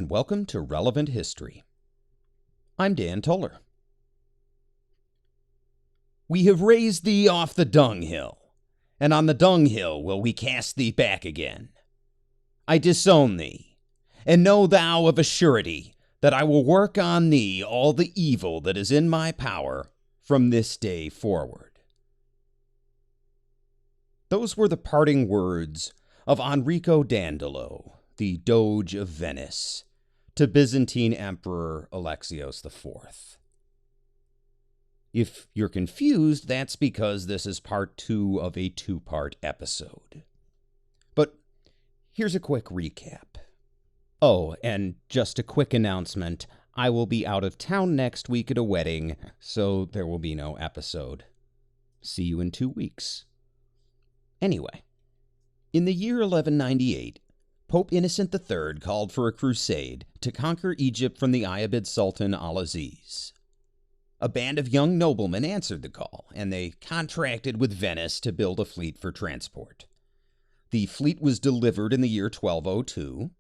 and welcome to Relevant History. I'm Dan Toller. We have raised thee off the dunghill, and on the dunghill will we cast thee back again. I disown thee, and know thou of a surety that I will work on thee all the evil that is in my power from this day forward. Those were the parting words of Enrico Dandolo, the Doge of Venice, to Byzantine Emperor Alexios IV. If you're confused, that's because this is part 2 of a 2-part episode. But here's a quick recap. Oh, and just a quick announcement. I will be out of town next week at a wedding, so there will be no episode. See you in 2 weeks. Anyway, in the year 1198, Pope Innocent III called for a crusade to conquer Egypt from the Ayyubid Sultan Al-Aziz. A band of young noblemen answered the call, and they contracted with Venice to build a fleet for transport. The fleet was delivered in the year 1202.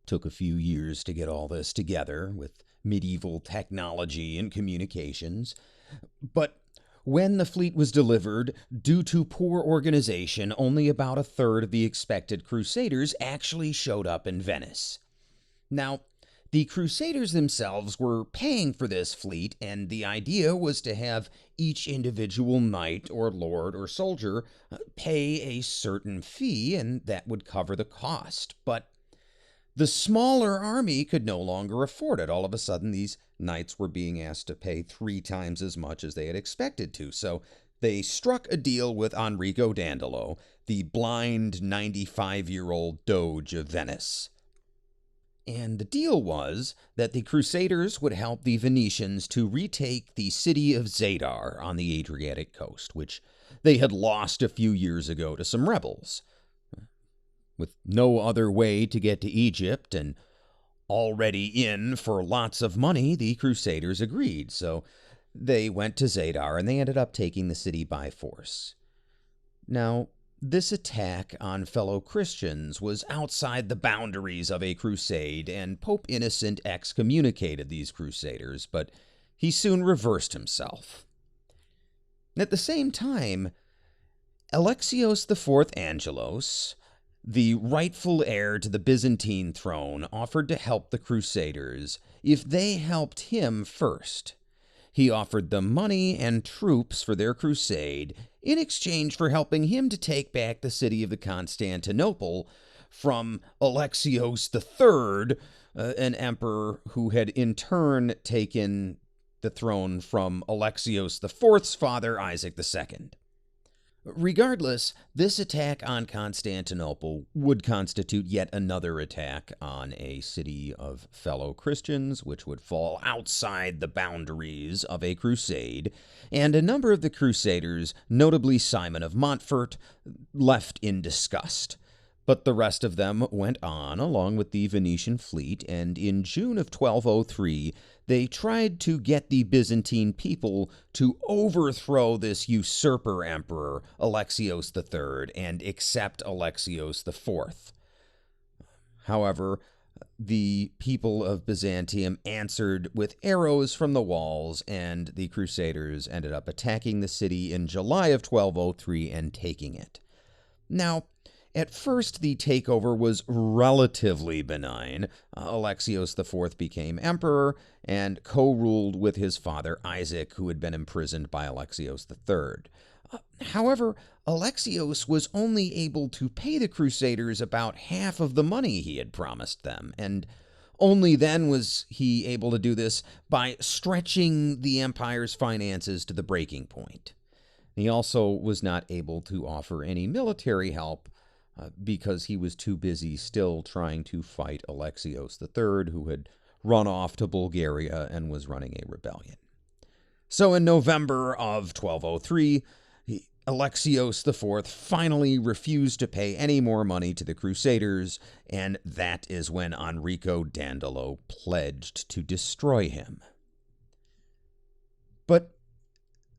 Took a few years to get all this together with medieval technology and communications. But when the fleet was delivered, due to poor organization, only about a third of the expected crusaders actually showed up in Venice. Now, the crusaders themselves were paying for this fleet, and the idea was to have each individual knight or lord or soldier pay a certain fee, and that would cover the cost. But the smaller army could no longer afford it. All of a sudden, these knights were being asked to pay 3 times as much as they had expected to. So they struck a deal with Enrico Dandolo, the blind 95-year-old Doge of Venice. And the deal was that the Crusaders would help the Venetians to retake the city of Zadar on the Adriatic coast, which they had lost a few years ago to some rebels. With no other way to get to Egypt and already in for lots of money, the Crusaders agreed. So they went to Zadar and they ended up taking the city by force. Now, this attack on fellow Christians was outside the boundaries of a crusade, and Pope Innocent excommunicated these crusaders, but he soon reversed himself. At the same time, Alexios IV Angelos, the rightful heir to the Byzantine throne, offered to help the crusaders if they helped him first. He offered them money and troops for their crusade in exchange for helping him to take back the city of Constantinople from Alexios III, an emperor who had in turn taken the throne from Alexios IV's father, Isaac II. Regardless, this attack on Constantinople would constitute yet another attack on a city of fellow Christians, which would fall outside the boundaries of a crusade, and a number of the crusaders, notably Simon of Montfort, left in disgust. But the rest of them went on, along with the Venetian fleet, and in June of 1203, they tried to get the Byzantine people to overthrow this usurper emperor, Alexios III, and accept Alexios IV. However, the people of Byzantium answered with arrows from the walls, and the Crusaders ended up attacking the city in July of 1203 and taking it. Now, at first, the takeover was relatively benign. Alexios IV became emperor and co-ruled with his father Isaac, who had been imprisoned by Alexios III. However, Alexios was only able to pay the Crusaders about half of the money he had promised them, and only then was he able to do this by stretching the empire's finances to the breaking point. He also was not able to offer any military help because he was too busy still trying to fight Alexios III, who had run off to Bulgaria and was running a rebellion. So in November of 1203, Alexios IV finally refused to pay any more money to the Crusaders, and that is when Enrico Dandolo pledged to destroy him. But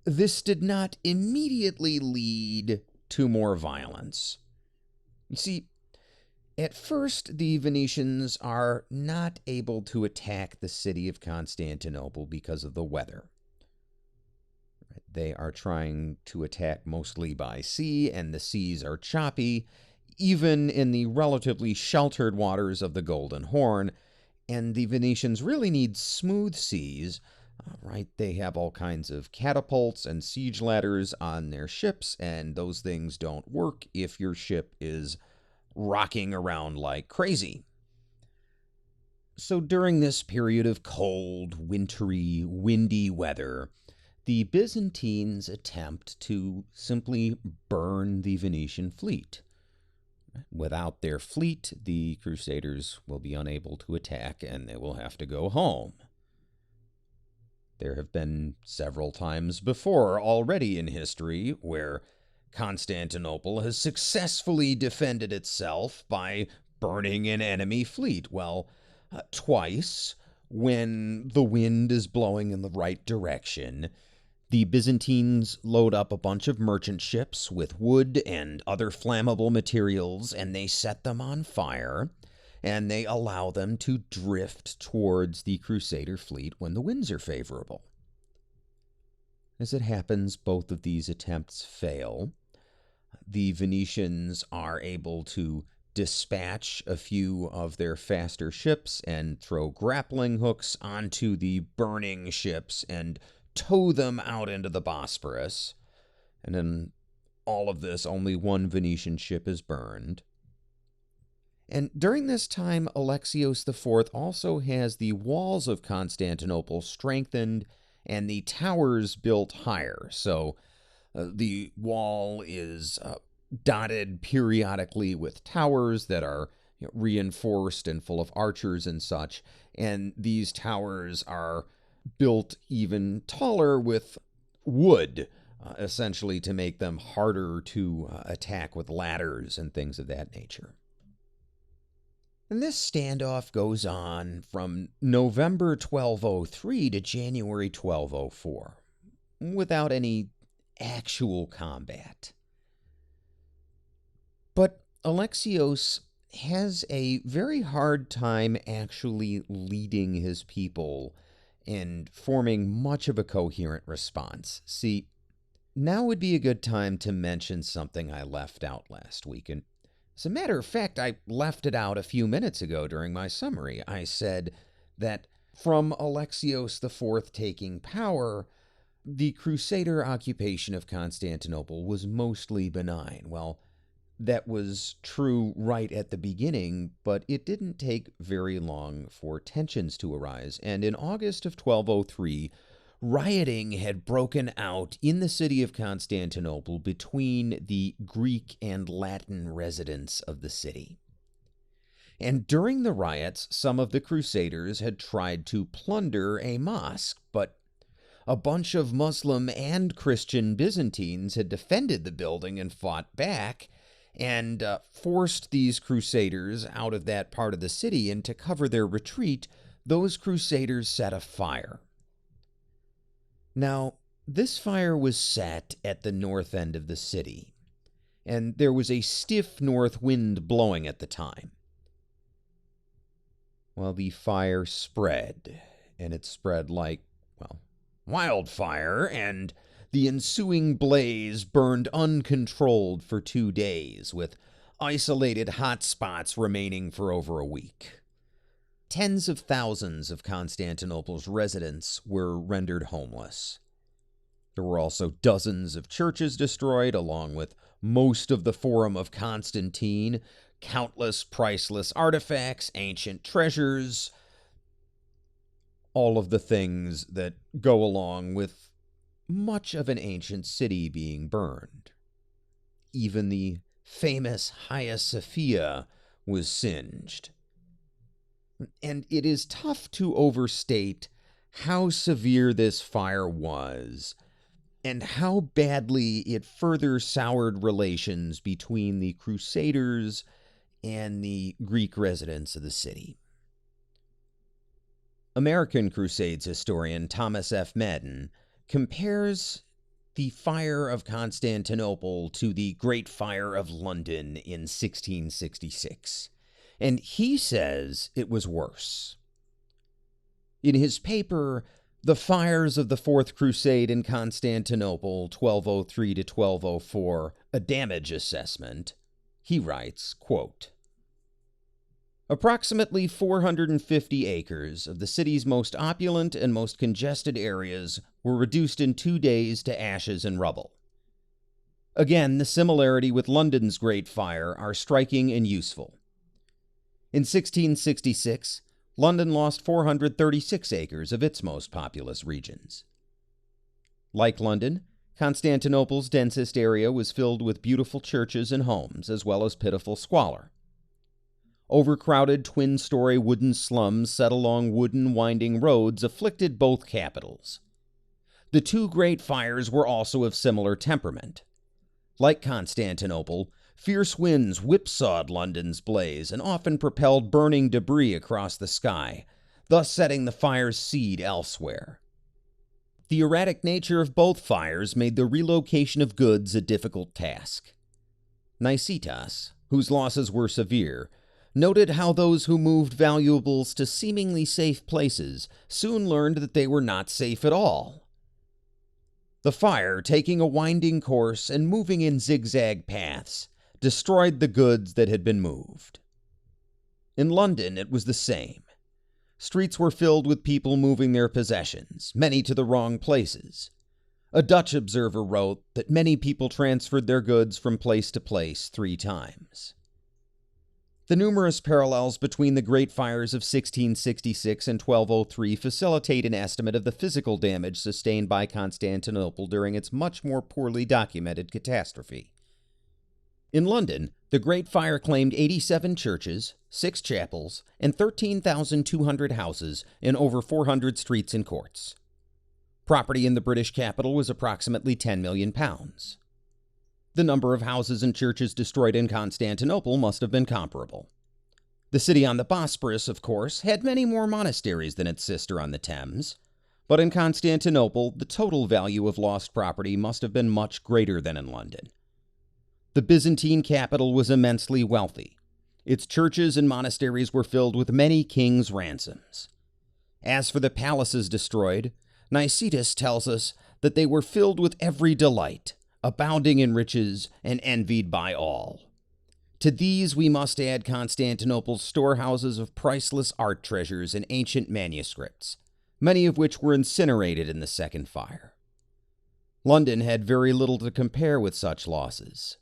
this did not immediately lead to more violence. You see, At first, the Venetians are not able to attack the city of Constantinople because of the weather. They are trying to attack mostly by sea, and the seas are choppy, even in the relatively sheltered waters of the Golden Horn. And the Venetians really need smooth seas, right? They have all kinds of catapults and siege ladders on their ships, and those things don't work if your ship is rocking around like crazy. So during this period of cold, wintry, windy weather, the Byzantines attempt to simply burn the Venetian fleet. Without their fleet, the Crusaders will be unable to attack and they will have to go home. There have been several times before already in history where Constantinople has successfully defended itself by burning an enemy fleet. Well, twice, when the wind is blowing in the right direction, the Byzantines load up a bunch of merchant ships with wood and other flammable materials, and they set them on fire, and they allow them to drift towards the Crusader fleet when the winds are favorable. As it happens, both of these attempts fail. The Venetians are able to dispatch a few of their faster ships and throw grappling hooks onto the burning ships and tow them out into the Bosporus. And in all of this, only one Venetian ship is burned. And during this time, Alexios IV also has the walls of Constantinople strengthened and the towers built higher. So the wall is dotted periodically with towers that are reinforced and full of archers and such. And these towers are built even taller with wood, essentially to make them harder to attack with ladders and things of that nature. And this standoff goes on from November 1203 to January 1204, without any actual combat. But Alexios has a very hard time actually leading his people and forming much of a coherent response. See, now would be a good time to mention something I left out last week. And as a matter of fact, I left it out a few minutes ago during my summary. I said that from Alexios IV taking power, the Crusader occupation of Constantinople was mostly benign. Well, that was true right at the beginning, but it didn't take very long for tensions to arise. And in August of 1203, rioting had broken out in the city of Constantinople between the Greek and Latin residents of the city. And during the riots, some of the Crusaders had tried to plunder a mosque, but a bunch of Muslim and Christian Byzantines had defended the building and fought back, and forced these Crusaders out of that part of the city. And to cover their retreat, those Crusaders set a fire. Now, this fire was set at the north end of the city, and there was a stiff north wind blowing at the time. Well, the fire spread, and it spread like, well, wildfire, and the ensuing blaze burned uncontrolled for 2 days, with isolated hot spots remaining for over a week. Tens of thousands of Constantinople's residents were rendered homeless. There were also dozens of churches destroyed, along with most of the Forum of Constantine, countless priceless artifacts, ancient treasures, all of the things that go along with much of an ancient city being burned. Even the famous Hagia Sophia was singed. And it is tough to overstate how severe this fire was and how badly it further soured relations between the Crusaders and the Greek residents of the city. American Crusades historian Thomas F. Madden compares the fire of Constantinople to the Great Fire of London in 1666. and he says it was worse. In his paper, The Fires of the Fourth Crusade in Constantinople, 1203 to 1204, a damage assessment, he writes, quote, approximately 450 acres of the city's most opulent and most congested areas were reduced in 2 days to ashes and rubble. Again, the similarity with London's Great Fire are striking and useful. In 1666, London lost 436 acres of its most populous regions. Like London, Constantinople's densest area was filled with beautiful churches and homes, as well as pitiful squalor. Overcrowded twin-story wooden slums set along wooden winding roads afflicted both capitals. The two great fires were also of similar temperament. Like Constantinople, fierce winds whipsawed London's blaze and often propelled burning debris across the sky, thus setting the fire's seed elsewhere. The erratic nature of both fires made the relocation of goods a difficult task. Nicetas, whose losses were severe, noted how those who moved valuables to seemingly safe places soon learned that they were not safe at all. The fire, taking a winding course and moving in zigzag paths, destroyed the goods that had been moved. In London, it was the same. Streets were filled with people moving their possessions, many to the wrong places. A Dutch observer wrote that many people transferred their goods from place to place 3 times. The numerous parallels between the Great Fires of 1666 and 1203 facilitate an estimate of the physical damage sustained by Constantinople during its much more poorly documented catastrophe. In London, the Great Fire claimed 87 churches, 6 chapels, and 13,200 houses in over 400 streets and courts. Property in the British capital was approximately £10 million. The number of houses and churches destroyed in Constantinople must have been comparable. The city on the Bosporus, of course, had many more monasteries than its sister on the Thames, but in Constantinople, the total value of lost property must have been much greater than in London. The Byzantine capital was immensely wealthy. Its churches and monasteries were filled with many kings' ransoms. As for the palaces destroyed, Nicetas tells us that they were filled with every delight, abounding in riches and envied by all. To these we must add Constantinople's storehouses of priceless art treasures and ancient manuscripts, many of which were incinerated in the Second Fire. London had very little to compare with such losses.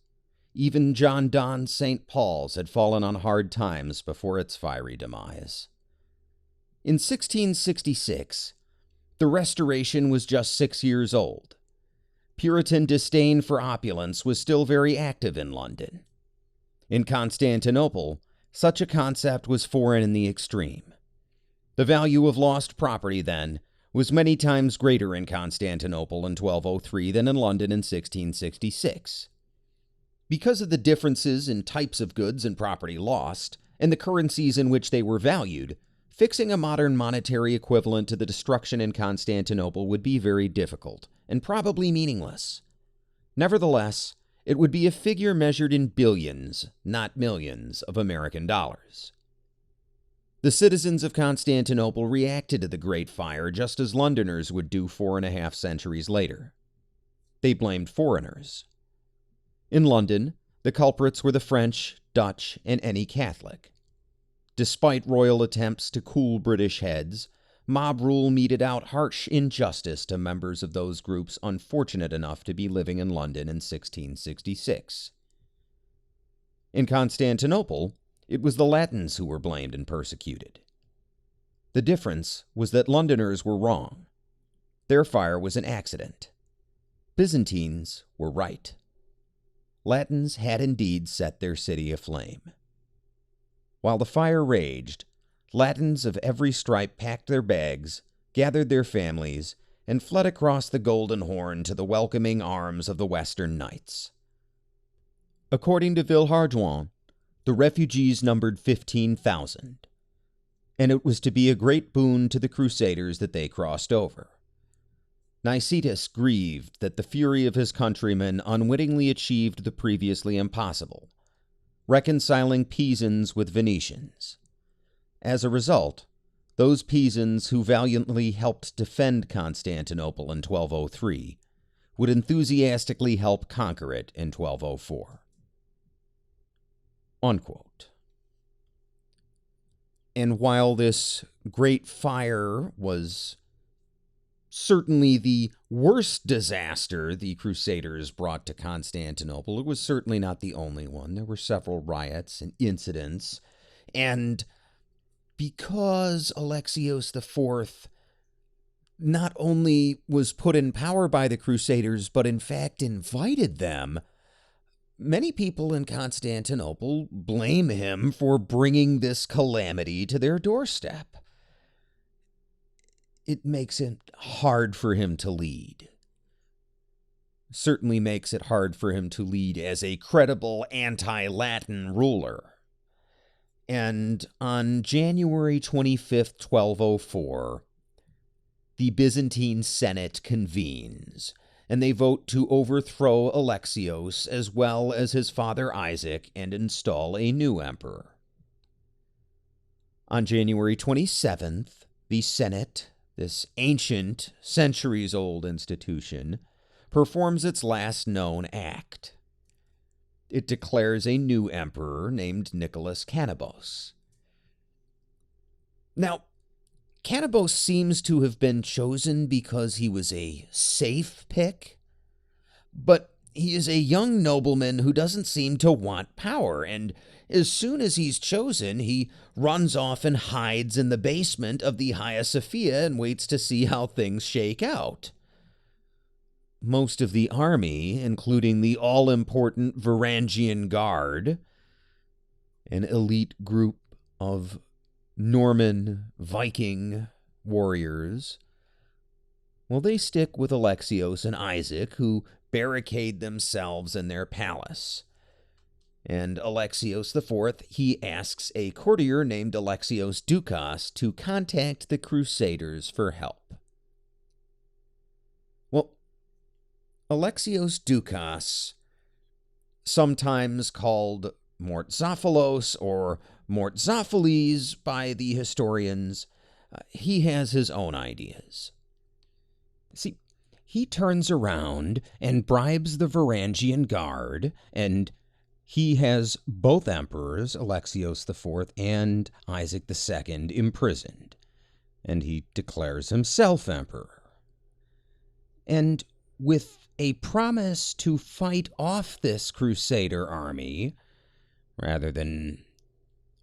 Even John Donne's St. Paul's had fallen on hard times before its fiery demise. In 1666, the Restoration was just 6 years old. Puritan disdain for opulence was still very active in London. In Constantinople, such a concept was foreign in the extreme. The value of lost property, then, was many times greater in Constantinople in 1203 than in London in 1666. Because of the differences in types of goods and property lost, and the currencies in which they were valued, fixing a modern monetary equivalent to the destruction in Constantinople would be very difficult, and probably meaningless. Nevertheless, it would be a figure measured in billions, not millions, of American dollars. The citizens of Constantinople reacted to the Great Fire just as Londoners would do 4.5 centuries later. They blamed foreigners. In London, the culprits were the French, Dutch, and any Catholic. Despite royal attempts to cool British heads, mob rule meted out harsh injustice to members of those groups unfortunate enough to be living in London in 1666. In Constantinople, it was the Latins who were blamed and persecuted. The difference was that Londoners were wrong. Their fire was an accident. Byzantines were right. Latins had indeed set their city aflame. While the fire raged, Latins of every stripe packed their bags, gathered their families, and fled across the Golden Horn to the welcoming arms of the Western Knights. According to Villehardouin, the refugees numbered 15,000, and it was to be a great boon to the Crusaders that they crossed over. Nicetas grieved that the fury of his countrymen unwittingly achieved the previously impossible. reconciling Pisans with Venetians. As a result, those Pisans who valiantly helped defend Constantinople in 1203 would enthusiastically help conquer it in 1204. Unquote. And while this great fire was certainly the worst disaster the Crusaders brought to Constantinople, it was certainly not the only one. There were several riots and incidents, and because Alexios IV not only was put in power by the Crusaders, but in fact invited them, many people in Constantinople blame him for bringing this calamity to their doorstep. It makes it hard for him to lead. Certainly makes it hard for him to lead as a credible anti-Latin ruler. And on January 25th, 1204, the Byzantine Senate convenes, and they vote to overthrow Alexios as well as his father Isaac and install a new emperor. On January 27th, the Senate, this ancient, centuries-old institution, performs its last known act. It declares a new emperor named Nicholas Canobos. Now, Canobos seems to have been chosen because he was a safe pick, but he is a young nobleman who doesn't seem to want power, and as soon as he's chosen, he runs off and hides in the basement of the Hagia Sophia and waits to see how things shake out. Most of the army, including the all-important Varangian Guard, an elite group of Norman Viking warriors, well, they stick with Alexios and Isaac, who barricade themselves in their palace. And Alexios IV, he asks a courtier named Alexios Doukas to contact the Crusaders for help. Well, Alexios Doukas, sometimes called Mortzophilos or Mortzophiles by the historians, he has his own ideas. See, he turns around and bribes the Varangian Guard, and he has both emperors, Alexios IV and Isaac II, imprisoned, and he declares himself emperor. And with a promise to fight off this Crusader army, rather than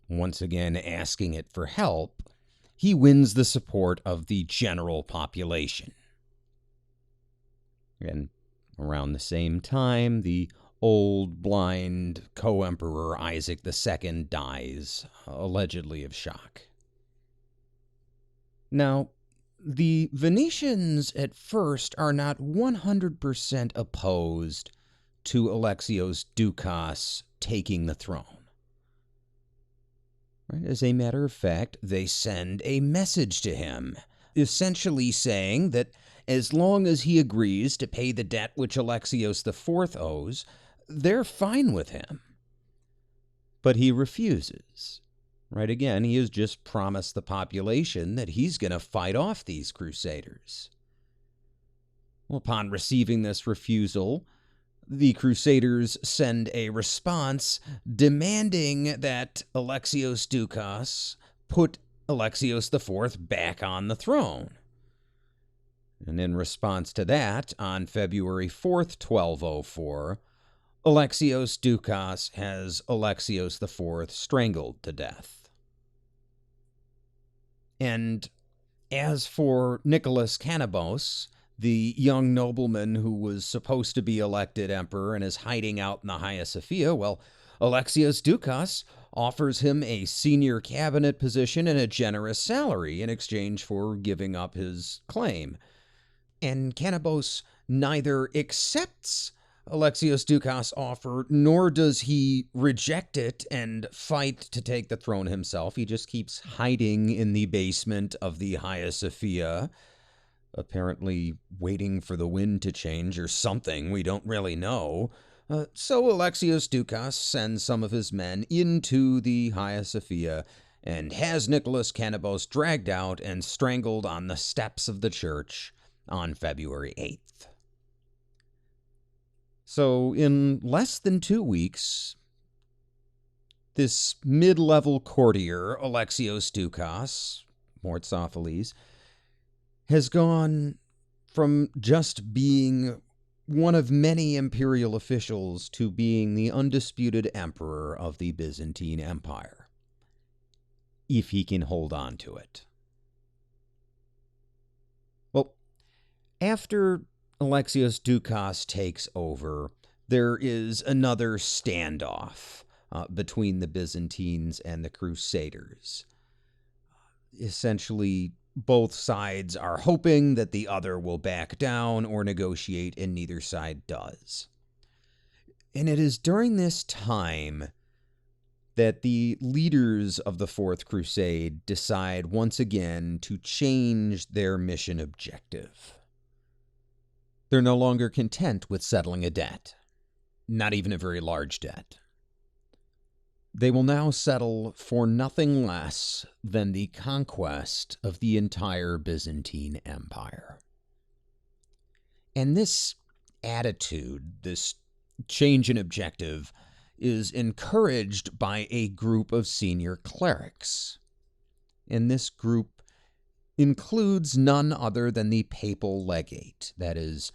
once again asking it for help, he wins the support of the general population. And around the same time, the old, blind co-emperor Isaac II dies, allegedly of shock. Now, the Venetians at first are not 100% opposed to Alexios Doukas taking the throne. Right? As a matter of fact, they send a message to him, essentially saying that as long as he agrees to pay the debt which Alexios IV owes, they're fine with him. But he refuses. Right, again, he has just promised the population that he's going to fight off these Crusaders. Well, upon receiving this refusal, the Crusaders send a response demanding that Alexios Doukas put Alexios IV back on the throne. And in response to that, on February 4th, 1204, Alexios Doukas has Alexios IV strangled to death. And as for Nicholas Canobos, the young nobleman who was supposed to be elected emperor and is hiding out in the Hagia Sophia, well, Alexios Doukas offers him a senior cabinet position and a generous salary in exchange for giving up his claim. And Canobos neither accepts Alexios Doukas' offer, nor does he reject it and fight to take the throne himself. He just keeps hiding in the basement of the Hagia Sophia, apparently waiting for the wind to change or something. We don't really know. So Alexios Doukas sends some of his men into the Hagia Sophia and has Nicholas Canabos dragged out and strangled on the steps of the church on February 8th. So in less than 2 weeks, this mid-level courtier, Alexios Doukas, Mortsophiles, has gone from just being one of many imperial officials to being the undisputed emperor of the Byzantine Empire, if he can hold on to it. Well, after Alexios Doukas takes over, there is another standoff between the Byzantines and the Crusaders. Essentially, both sides are hoping that the other will back down or negotiate, and neither side does. And it is during this time that the leaders of the Fourth Crusade decide once again to change their mission objective. They're no longer content with settling a debt, not even a very large debt. They will now settle for nothing less than the conquest of the entire Byzantine Empire. And this attitude, this change in objective, is encouraged by a group of senior clerics. And this group includes none other than the papal legate, that is,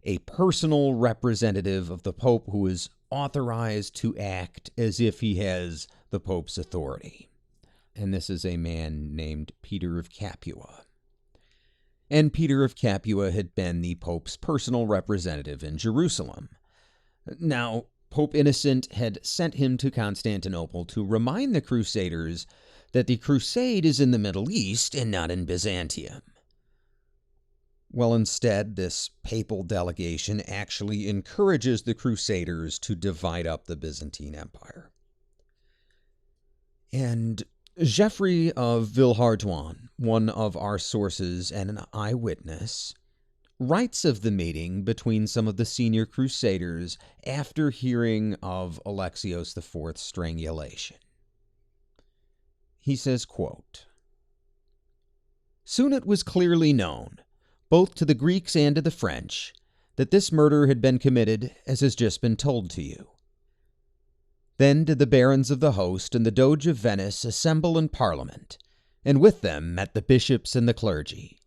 a personal representative of the Pope who is authorized to act as if he has the Pope's authority. And this is a man named Peter of Capua. And Peter of Capua had been the Pope's personal representative in Jerusalem. Now, Pope Innocent had sent him to Constantinople to remind the Crusaders that the crusade is in the Middle East and not in Byzantium. Well, instead, this papal delegation actually encourages the Crusaders to divide up the Byzantine Empire. And Geoffrey of Villehardouin, one of our sources and an eyewitness, writes of the meeting between some of the senior Crusaders after hearing of Alexios IV's strangulation. He says, quote, "Soon it was clearly known, both to the Greeks and to the French, that this murder had been committed as has just been told to you. Then did the barons of the host and the Doge of Venice assemble in Parliament, and with them met the bishops and the clergy.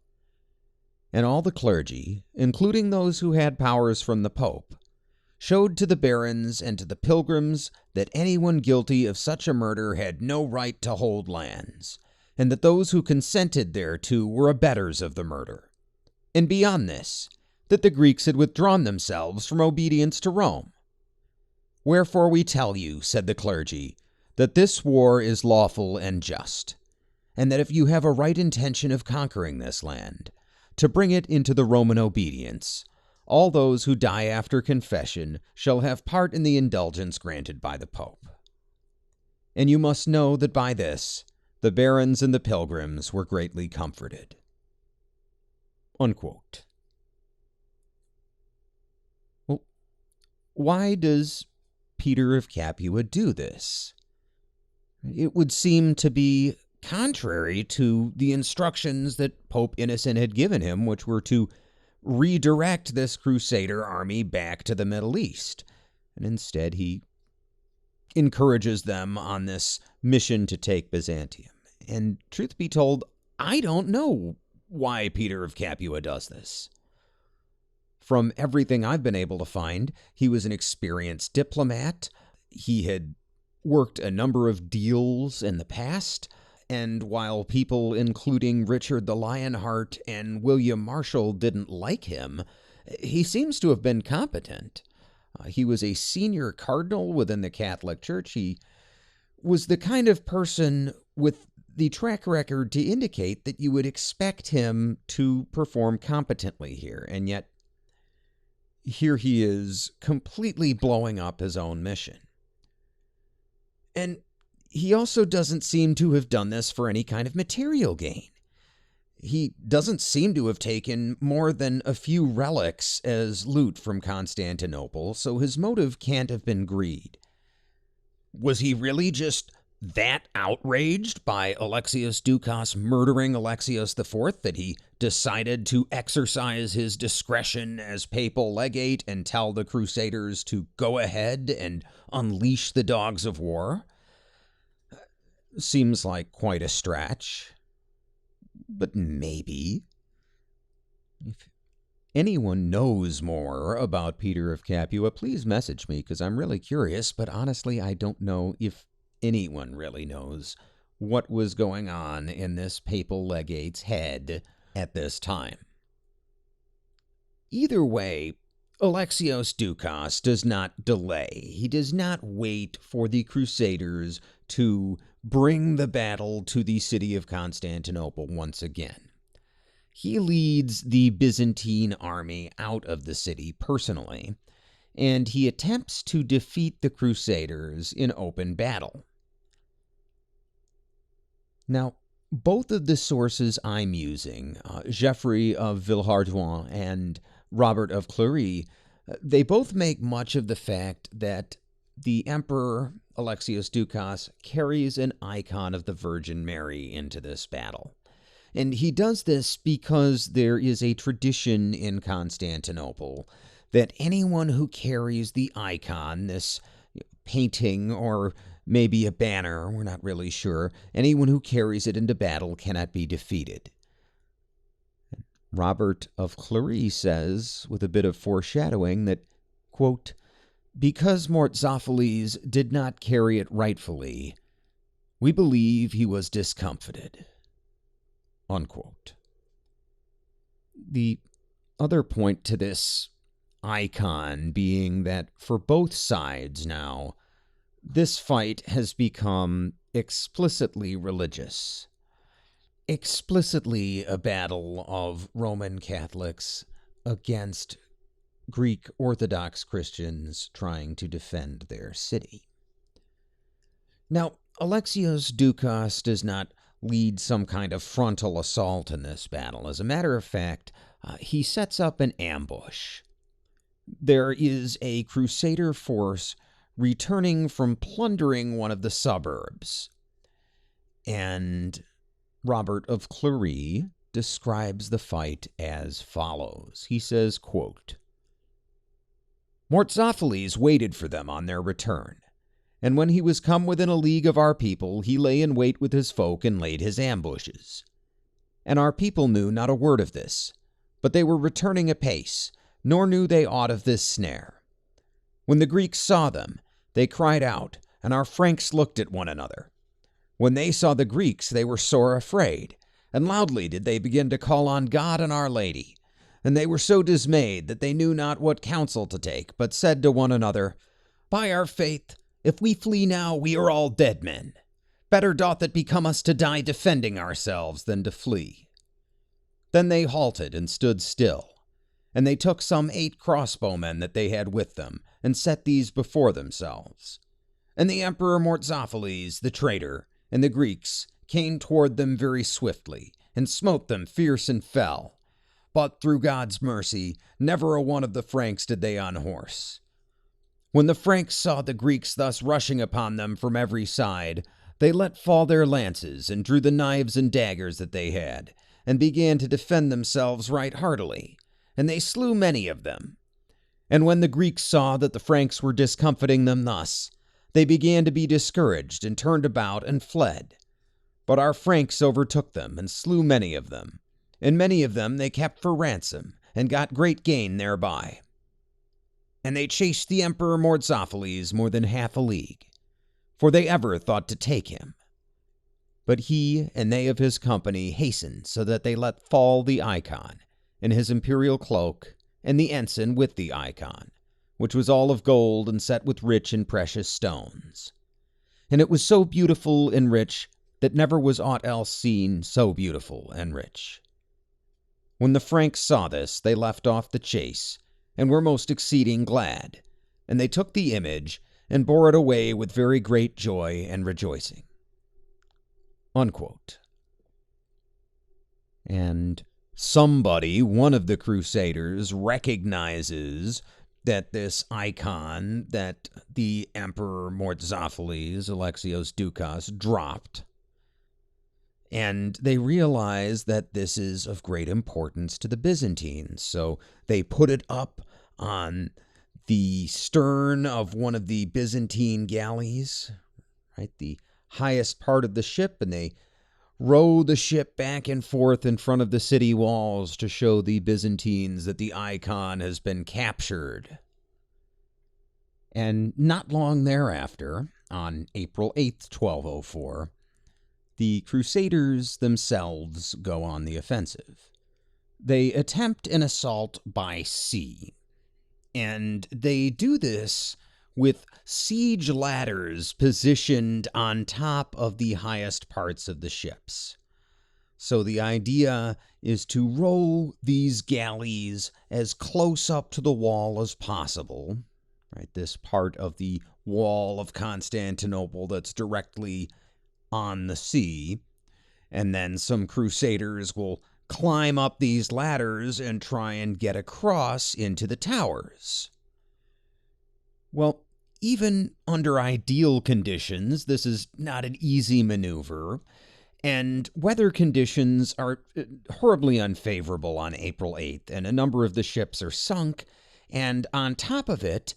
And all the clergy, including those who had powers from the Pope, showed to the barons and to the pilgrims that anyone guilty of such a murder had no right to hold lands, and that those who consented thereto were abettors of the murder. And beyond this, that the Greeks had withdrawn themselves from obedience to Rome. Wherefore we tell you, said the clergy, that this war is lawful and just, and that if you have a right intention of conquering this land, to bring it into the Roman obedience, all those who die after confession shall have part in the indulgence granted by the Pope. And you must know that by this, the barons and the pilgrims were greatly comforted." Unquote. Well, why does Peter of Capua do this? It would seem to be contrary to the instructions that Pope Innocent had given him, which were to redirect this Crusader army back to the Middle East. And instead, he encourages them on this mission to take Byzantium. And truth be told, I don't know why Peter of Capua does this. From everything I've been able to find, he was an experienced diplomat. He had worked a number of deals in the past, and while people including Richard the Lionheart and William Marshall didn't like him, he seems to have been competent. He was a senior cardinal within the Catholic Church. He was the kind of person with the track record to indicate that you would expect him to perform competently here, and yet here he is completely blowing up his own mission. And he also doesn't seem to have done this for any kind of material gain. he doesn't seem to have taken more than a few relics as loot from Constantinople, so his motive can't have been greed. Was he really just that outraged by Alexios Doukas murdering Alexios IV that he decided to exercise his discretion as papal legate and tell the Crusaders to go ahead and unleash the dogs of war? Seems like quite a stretch. But maybe. If anyone knows more about Peter of Capua, please message me, because I'm really curious, but honestly, I don't know if anyone really knows what was going on in this papal legate's head at this time. Either way, Alexios Doukas does not delay. He does not wait for the Crusaders to bring the battle to the city of Constantinople once again. He leads the Byzantine army out of the city personally, and he attempts to defeat the Crusaders in open battle. Now, both of the sources I'm using, Geoffrey of Villehardouin and Robert of Clery, they both make much of the fact that the Emperor Alexios Doukas carries an icon of the Virgin Mary into this battle. And he does this because there is a tradition in Constantinople that anyone who carries the icon, this painting or maybe a banner, we're not really sure, anyone who carries it into battle cannot be defeated. Robert of Clery says, with a bit of foreshadowing, that, quote, because Mortzopheles did not carry it rightfully, we believe he was discomfited. Unquote. The other point to this icon being that for both sides now, this fight has become explicitly religious. Explicitly a battle of Roman Catholics against Greek Orthodox Christians trying to defend their city. Now, Alexios Doukas does not lead some kind of frontal assault in this battle. As a matter of fact, he sets up an ambush. There is a Crusader force returning from plundering one of the suburbs, and Robert of Clery describes the fight as follows. He says, quote, Mortzopheles waited for them on their return, and when he was come within a league of our people, he lay in wait with his folk and laid his ambushes. And our people knew not a word of this, but they were returning apace, nor knew they aught of this snare. When the Greeks saw them, they cried out, and our Franks looked at one another. When they saw the Greeks, they were sore afraid, and loudly did they begin to call on God and Our Lady. And they were so dismayed that they knew not what counsel to take, but said to one another, By our faith, if we flee now, we are all dead men. Better doth it become us to die defending ourselves than to flee. Then they halted and stood still, and they took some 8 crossbowmen that they had with them, and set these before themselves. And the Emperor Mortzopheles, the traitor, and the Greeks came toward them very swiftly, and smote them fierce and fell. But through God's mercy, never a one of the Franks did they unhorse. When the Franks saw the Greeks thus rushing upon them from every side, they let fall their lances, and drew the knives and daggers that they had, and began to defend themselves right heartily, and they slew many of them. And when the Greeks saw that the Franks were discomfiting them thus, they began to be discouraged, and turned about and fled. But our Franks overtook them, and slew many of them, and many of them they kept for ransom, and got great gain thereby. And they chased the Emperor Mortzopheles more than half a league, for they ever thought to take him. But he and they of his company hastened, so that they let fall the icon, and his imperial cloak, and the ensign with the icon, which was all of gold and set with rich and precious stones. And it was so beautiful and rich that never was aught else seen so beautiful and rich. When the Franks saw this, they left off the chase, and were most exceeding glad, and they took the image, and bore it away with very great joy and rejoicing. Unquote. And somebody, one of the Crusaders, recognizes that this icon that the Emperor Mortzopheles, Alexios Doukas, dropped. And they realize that this is of great importance to the Byzantines. So they put it up on the stern of one of the Byzantine galleys, right, the highest part of the ship, and they row the ship back and forth in front of the city walls to show the Byzantines that the icon has been captured. And not long thereafter, on April 8th, 1204, the Crusaders themselves go on the offensive. They attempt an assault by sea, and they do this with siege ladders positioned on top of the highest parts of the ships. So the idea is to row these galleys as close up to the wall as possible, right? This part of the wall of Constantinople that's directly on the sea, and then some Crusaders will climb up these ladders and try and get across into the towers. Well, even under ideal conditions, this is not an easy maneuver, and weather conditions are horribly unfavorable on April 8th, and a number of the ships are sunk, and on top of it,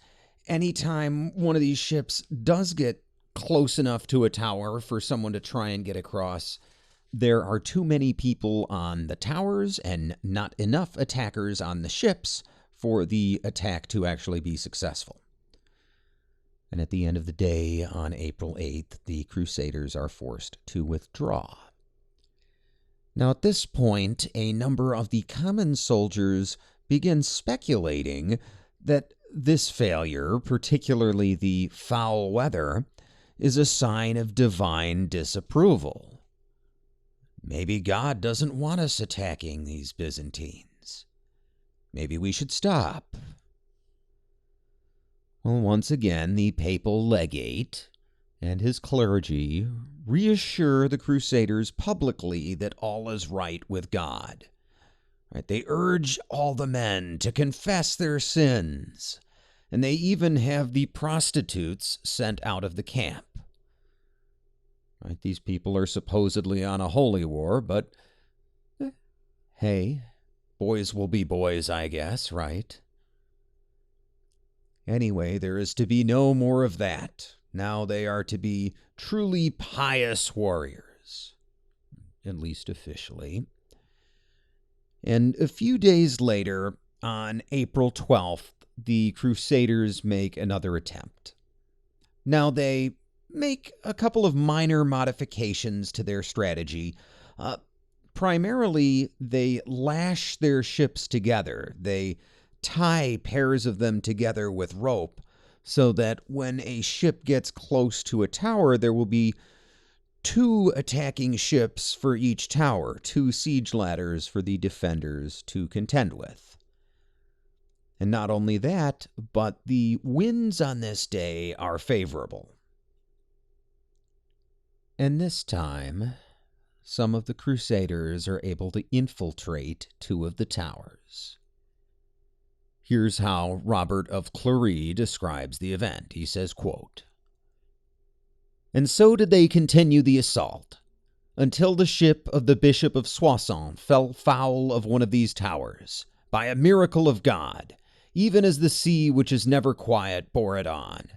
anytime one of these ships does get close enough to a tower for someone to try and get across, there are too many people on the towers and not enough attackers on the ships for the attack to actually be successful. And at the end of the day, on April 8th, the Crusaders are forced to withdraw. Now, at this point, a number of the common soldiers begin speculating that this failure, particularly the foul weather, is a sign of divine disapproval. Maybe God doesn't want us attacking these Byzantines. Maybe we should stop. Well, once again, the papal legate and his clergy reassure the Crusaders publicly that all is right with God. Right? They urge all the men to confess their sins, and they even have the prostitutes sent out of the camp. Right? These people are supposedly on a holy war, but hey, boys will be boys, I guess, right? Anyway, there is to be no more of that. Now they are to be truly pious warriors, at least officially. And a few days later, on April 12th, the Crusaders make another attempt. Now they make a couple of minor modifications to their strategy. Primarily, they lash their ships together. They tie pairs of them together with rope so that when a ship gets close to a tower, there will be 2 attacking ships for each tower, 2 siege ladders for the defenders to contend with. And not only that, but the winds on this day are favorable. And this time, some of the Crusaders are able to infiltrate 2 of the towers. Here's how Robert of Clury describes the event. He says, quote, "And so did they continue the assault, until the ship of the Bishop of Soissons fell foul of one of these towers, by a miracle of God, even as the sea, which is never quiet, bore it on.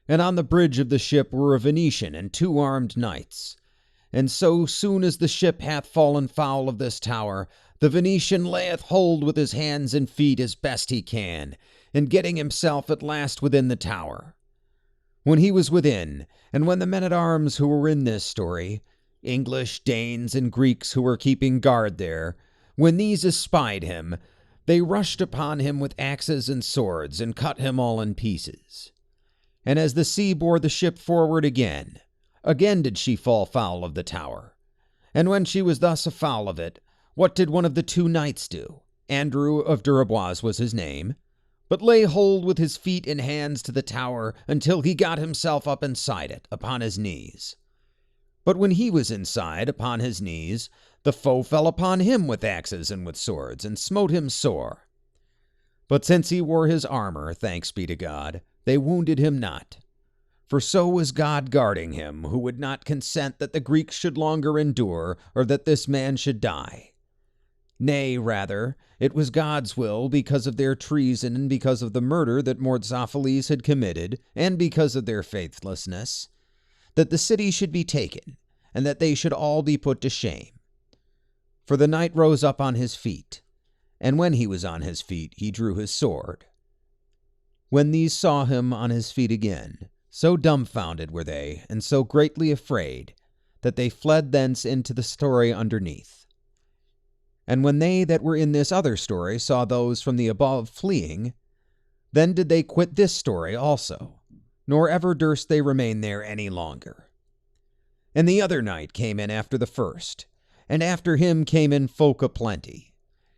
And on the bridge of the ship were a Venetian and 2 armed knights. And so soon as the ship hath fallen foul of this tower, the Venetian layeth hold with his hands and feet as best he can, and getting himself at last within the tower. When he was within, and when the men-at-arms who were in this story, English, Danes, and Greeks who were keeping guard there, when these espied him, they rushed upon him with axes and swords, and cut him all in pieces. And as the sea bore the ship forward again did she fall foul of the tower. And when she was thus afoul of it, what did one of the 2 knights do? Andrew of Durabois was his name, but lay hold with his feet and hands to the tower until he got himself up inside it, upon his knees. But when he was inside, upon his knees, the foe fell upon him with axes and with swords, and smote him sore. But since he wore his armor, thanks be to God, they wounded him not. For so was God guarding him, who would not consent that the Greeks should longer endure, or that this man should die. Nay, rather, it was God's will, because of their treason and because of the murder that Mordzophales had committed, and because of their faithlessness, that the city should be taken, and that they should all be put to shame. For the knight rose up on his feet, and when he was on his feet, he drew his sword. When these saw him on his feet again, so dumbfounded were they, and so greatly afraid, that they fled thence into the story underneath. And when they that were in this other story saw those from the above fleeing, then did they quit this story also, nor ever durst they remain there any longer. And the other knight came in after the first, and after him came in folk a plenty.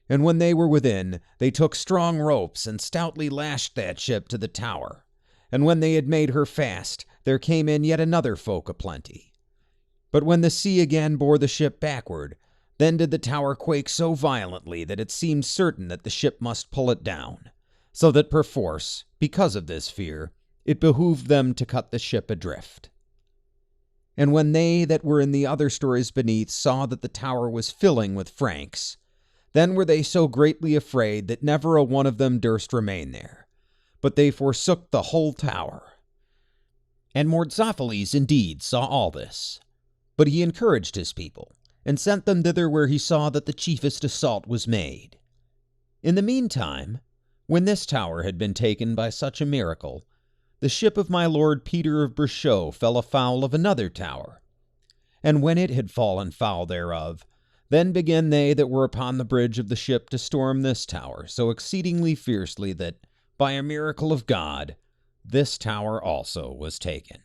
And when they were within, they took strong ropes and stoutly lashed that ship to the tower. And when they had made her fast, there came in yet another folk a plenty. But when the sea again bore the ship backward, then did the tower quake so violently that it seemed certain that the ship must pull it down, so that perforce, because of this fear, it behooved them to cut the ship adrift. And when they that were in the other stories beneath saw that the tower was filling with Franks, then were they so greatly afraid that never a one of them durst remain there, but they forsook the whole tower. And Mordzophales indeed saw all this, but he encouraged his people, and sent them thither where he saw that the chiefest assault was made. In the meantime, when this tower had been taken by such a miracle, the ship of my lord Peter of Brichot fell afoul of another tower. And when it had fallen foul thereof, then began they that were upon the bridge of the ship to storm this tower so exceedingly fiercely that, by a miracle of God, this tower also was taken.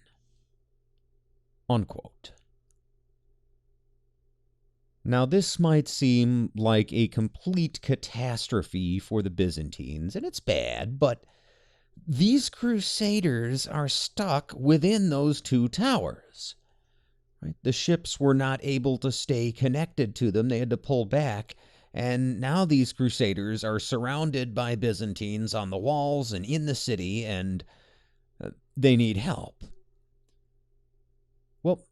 Unquote. Now, this might seem like a complete catastrophe for the Byzantines, and it's bad, but these crusaders are stuck within those two towers. Right? The ships were not able to stay connected to them. They had to pull back, and now these crusaders are surrounded by Byzantines on the walls and in the city, and they need help. Well,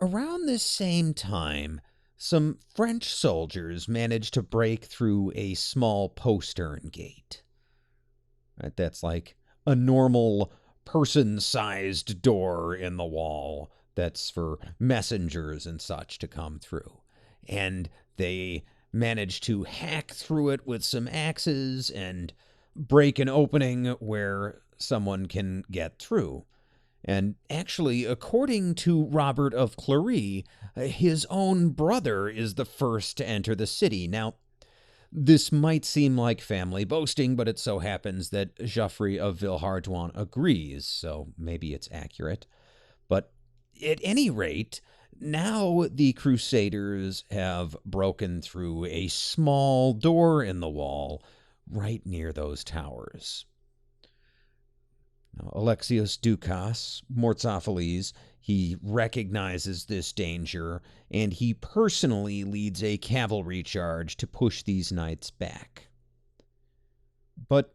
around this same time, some French soldiers managed to break through a small postern gate. Right, that's like a normal person-sized door in the wall that's for messengers and such to come through. And they managed to hack through it with some axes and break an opening where someone can get through. And actually, according to Robert of Clary, his own brother is the first to enter the city. Now, this might seem like family boasting, but it so happens that Geoffrey of Villehardouin agrees, so maybe it's accurate. But at any rate, now the Crusaders have broken through a small door in the wall right near those towers. Alexios Doukas, Mordzophales, he recognizes this danger, and he personally leads a cavalry charge to push these knights back. But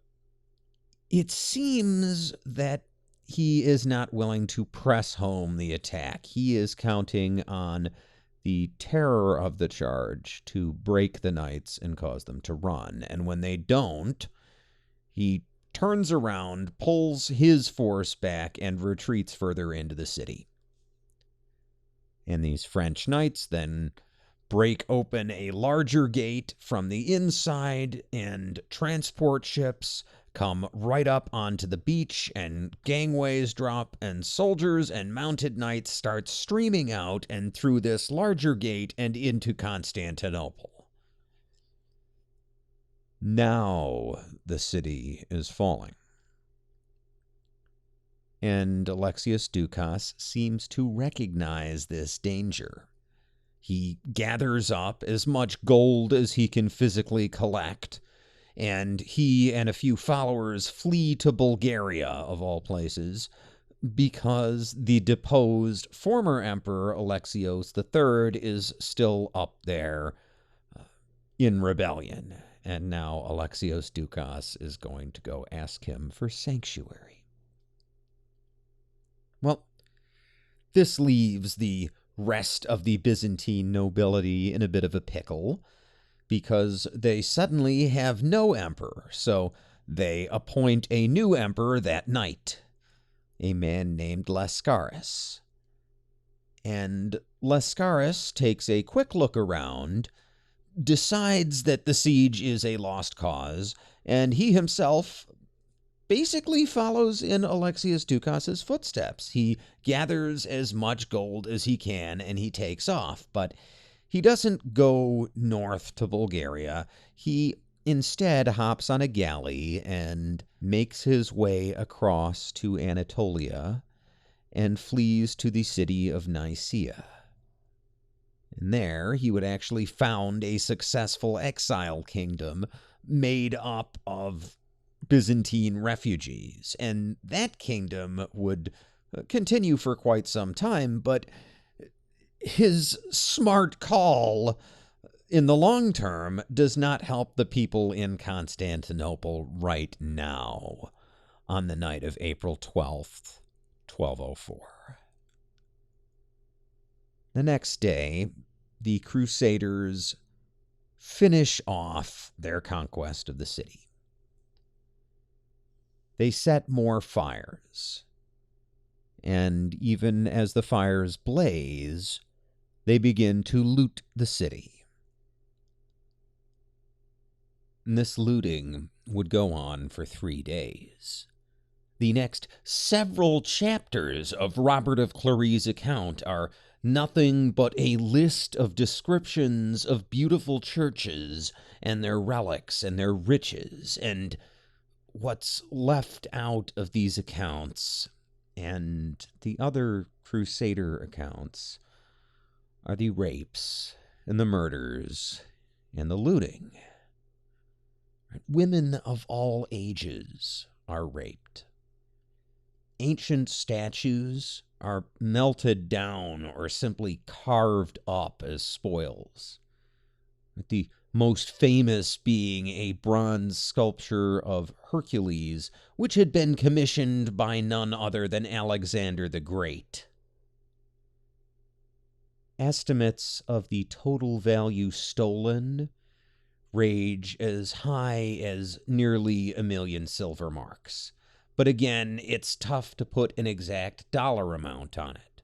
it seems that he is not willing to press home the attack. He is counting on the terror of the charge to break the knights and cause them to run. And when they don't, he turns around, pulls his force back, and retreats further into the city. And these French knights then break open a larger gate from the inside, and transport ships come right up onto the beach, and gangways drop, and soldiers and mounted knights start streaming out and through this larger gate and into Constantinople. Now the city is falling. And Alexios Doukas seems to recognize this danger. He gathers up as much gold as he can physically collect, and he and a few followers flee to Bulgaria, of all places, because the deposed former emperor Alexios III is still up there in rebellion. And now Alexios Doukas is going to go ask him for sanctuary. Well, this leaves the rest of the Byzantine nobility in a bit of a pickle, because they suddenly have no emperor, so they appoint a new emperor that night, a man named Lascaris. And Lascaris takes a quick look around, decides that the siege is a lost cause, and he himself basically follows in Alexios Doukas' footsteps. He gathers as much gold as he can and he takes off, but he doesn't go north to Bulgaria. He instead hops on a galley and makes his way across to Anatolia and flees to the city of Nicaea. And there he would actually found a successful exile kingdom made up of Byzantine refugees. And that kingdom would continue for quite some time, but his smart call in the long term does not help the people in Constantinople right now on the night of April 12th, 1204. The next day, the Crusaders finish off their conquest of the city. They set more fires, and even as the fires blaze, they begin to loot the city. And this looting would go on for 3 days. The next several chapters of Robert of Clary's account are nothing but a list of descriptions of beautiful churches and their relics and their riches, and what's left out of these accounts and the other Crusader accounts are the rapes and the murders and the looting. Women of all ages are raped. Ancient statues are melted down or simply carved up as spoils. The most famous being a bronze sculpture of Hercules, which had been commissioned by none other than Alexander the Great. Estimates of the total value stolen range as high as nearly 1 million silver marks. But again, it's tough to put an exact dollar amount on it.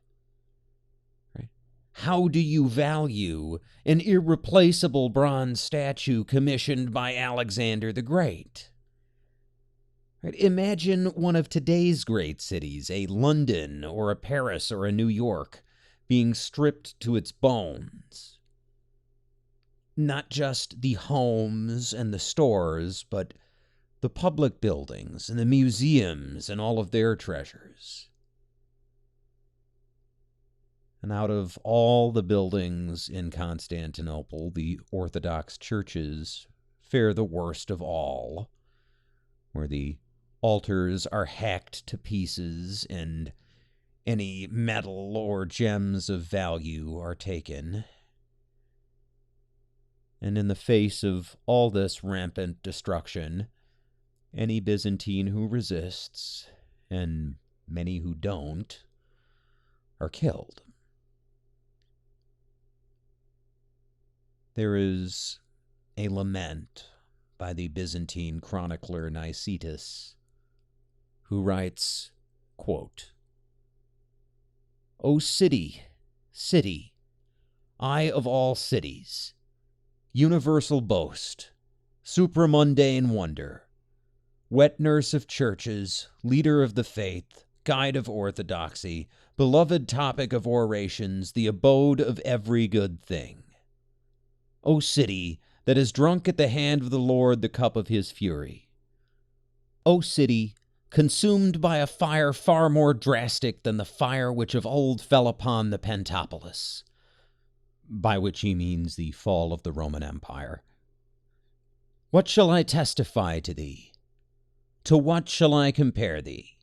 Right? How do you value an irreplaceable bronze statue commissioned by Alexander the Great? Right? Imagine one of today's great cities, a London or a Paris or a New York, being stripped to its bones. Not just the homes and the stores, but the public buildings and the museums and all of their treasures. And out of all the buildings in Constantinople, the Orthodox churches fare the worst of all, where the altars are hacked to pieces and any metal or gems of value are taken. And in the face of all this rampant destruction, any Byzantine who resists, and many who don't, are killed. There is a lament by the Byzantine chronicler Nicetas, who writes, quote, "O city, city, eye of all cities, universal boast, supramundane wonder, wet nurse of churches, leader of the faith, guide of orthodoxy, beloved topic of orations, the abode of every good thing. O city that has drunk at the hand of the Lord the cup of his fury. O city consumed by a fire far more drastic than the fire which of old fell upon the Pentapolis," by which he means the fall of the Roman Empire. "What shall I testify to thee? To what shall I compare thee?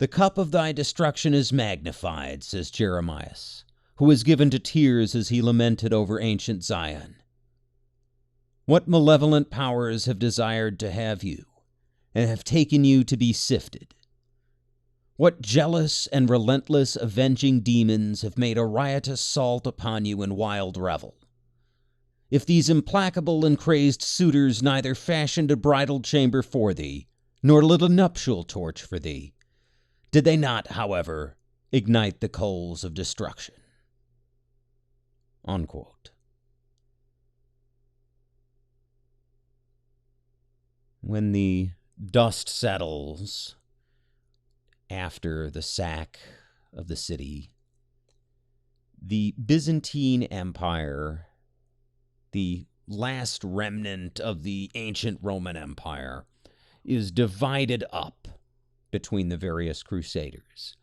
The cup of thy destruction is magnified, says Jeremias, who was given to tears as he lamented over ancient Zion. What malevolent powers have desired to have you, and have taken you to be sifted? What jealous and relentless avenging demons have made a riotous assault upon you in wild revel? If these implacable and crazed suitors neither fashioned a bridal chamber for thee, nor lit a nuptial torch for thee, did they not, however, ignite the coals of destruction? Unquote. When the dust settles after the sack of the city, the Byzantine Empire, the last remnant of the ancient Roman Empire, is divided up between the various crusaders.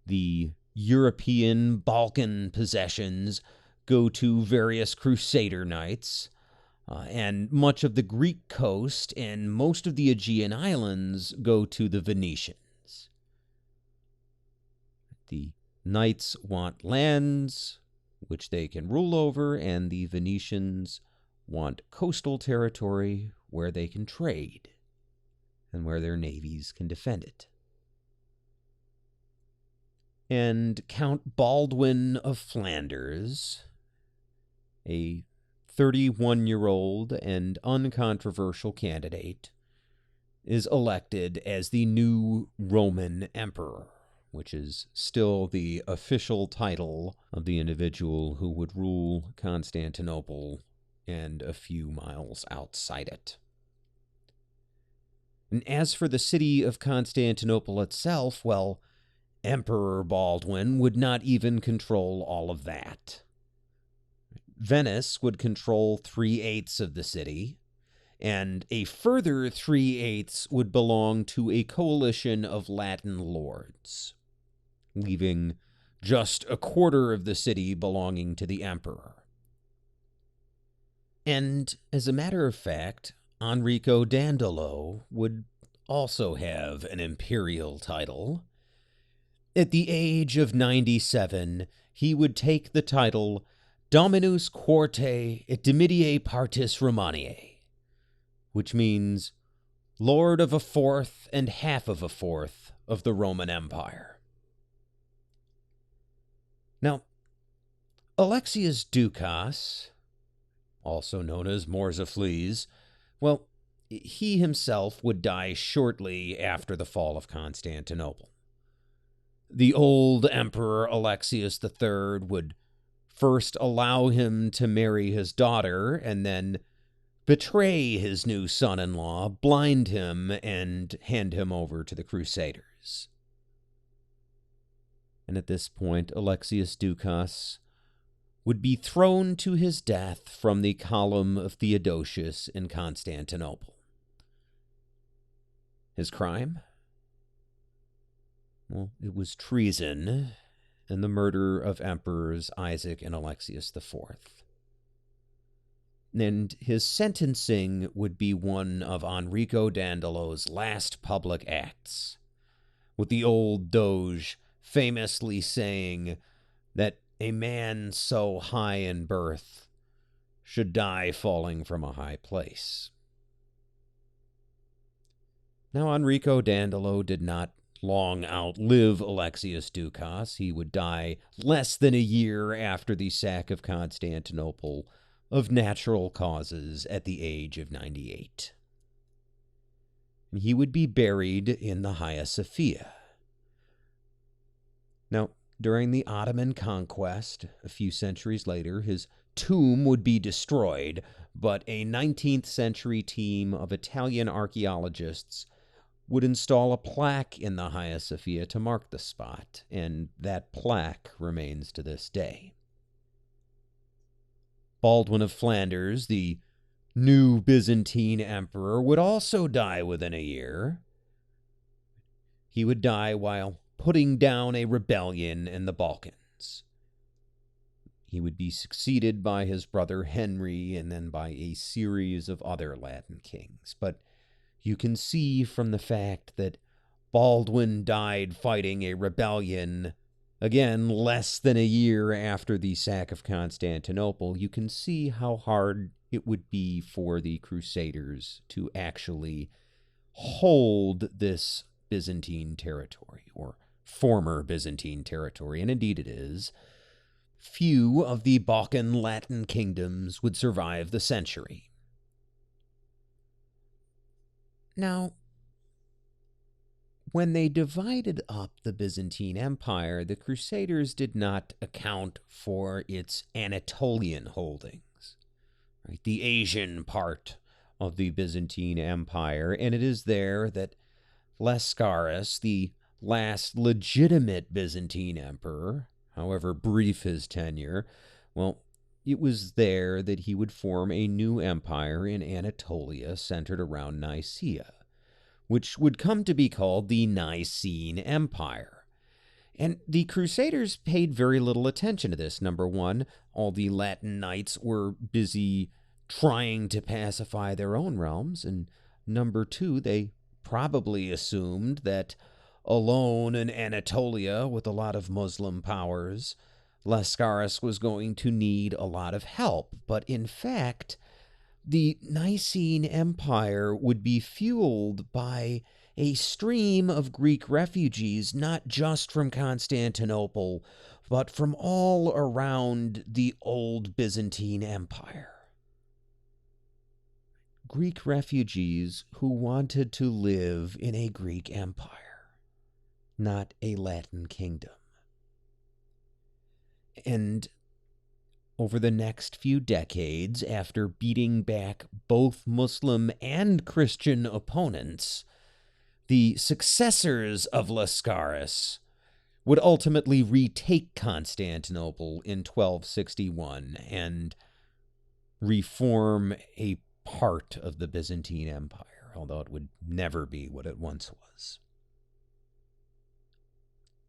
The European Balkan possessions go to various crusader knights, and much of the Greek coast and most of the Aegean islands go to the Venetians. The knights want lands which they can rule over, and the Venetians want coastal territory where they can trade and where their navies can defend it. And Count Baldwin of Flanders, a 31-year-old and uncontroversial candidate, is elected as the new Roman emperor, which is still the official title of the individual who would rule Constantinople and a few miles outside it. And as for the city of Constantinople itself, well, Emperor Baldwin would not even control all of that. Venice would control 3/8 of the city, and a further 3/8 would belong to a coalition of Latin lords, leaving just a quarter of the city belonging to the emperor. And as a matter of fact, Enrico Dandolo would also have an imperial title. At the age of 97, he would take the title Dominus Quartae et Dimidiae Partis Romaniae, which means Lord of a fourth and half of a fourth of the Roman Empire. Now, Alexius Doukas, also known as Morzafles, well, he himself would die shortly after the fall of Constantinople. The old Emperor Alexius III would first allow him to marry his daughter and then betray his new son-in-law, blind him, and hand him over to the Crusaders. And at this point, Alexius Doukas would be thrown to his death from the Column of Theodosius in Constantinople. His crime? Well, it was treason and the murder of Emperors Isaac and Alexius IV. And his sentencing would be one of Enrico Dandolo's last public acts, with the old Doge famously saying that a man so high in birth should die falling from a high place. Now, Enrico Dandolo did not long outlive Alexius Doukas. He would die less than a year after the sack of Constantinople of natural causes at the age of 98. He would be buried in the Hagia Sophia. Now, during the Ottoman conquest, a few centuries later, his tomb would be destroyed, but a 19th century team of Italian archaeologists would install a plaque in the Hagia Sophia to mark the spot, and that plaque remains to this day. Baldwin of Flanders, the new Byzantine emperor, would also die within a year. He would die while putting down a rebellion in the Balkans. He would be succeeded by his brother Henry and then by a series of other Latin kings. But you can see from the fact that Baldwin died fighting a rebellion, again, less than a year after the sack of Constantinople, you can see how hard it would be for the Crusaders to actually hold this Byzantine territory, or former Byzantine territory, and indeed it is. Few of the Balkan Latin kingdoms would survive the century. Now, when they divided up the Byzantine Empire, the Crusaders did not account for its Anatolian holdings, right? The Asian part of the Byzantine Empire, and it is there that Lascaris, the last legitimate Byzantine emperor, however brief his tenure, well, it was there that he would form a new empire in Anatolia centered around Nicaea, which would come to be called the Nicene Empire. And the Crusaders paid very little attention to this. Number one, all the Latin knights were busy trying to pacify their own realms, and number two, they probably assumed that alone in Anatolia with a lot of Muslim powers, Lascaris was going to need a lot of help. But in fact, the Nicene Empire would be fueled by a stream of Greek refugees, not just from Constantinople, but from all around the old Byzantine Empire. Greek refugees who wanted to live in a Greek empire, not a Latin kingdom. And over the next few decades, after beating back both Muslim and Christian opponents, the successors of Lascaris would ultimately retake Constantinople in 1261 and reform a part of the Byzantine Empire, although it would never be what it once was.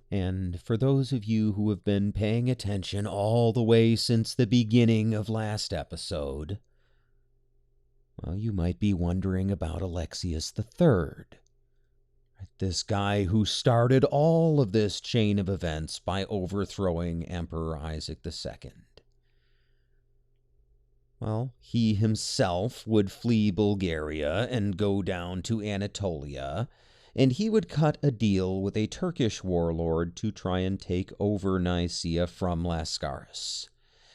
And for those of you who have been paying attention all the way since the beginning of last episode, well, you might be wondering about Alexius III. This guy who started all of this chain of events by overthrowing Emperor Isaac II. Well, he himself would flee Bulgaria and go down to Anatolia, and he would cut a deal with a Turkish warlord to try and take over Nicaea from Lascaris.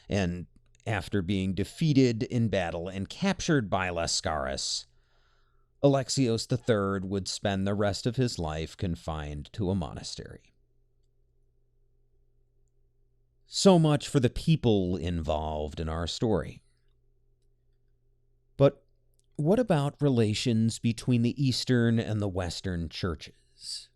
And after being defeated in battle and captured by Lascaris, Alexios III would spend the rest of his life confined to a monastery. So much for the people involved in our story. But what about relations between the Eastern and the Western churches?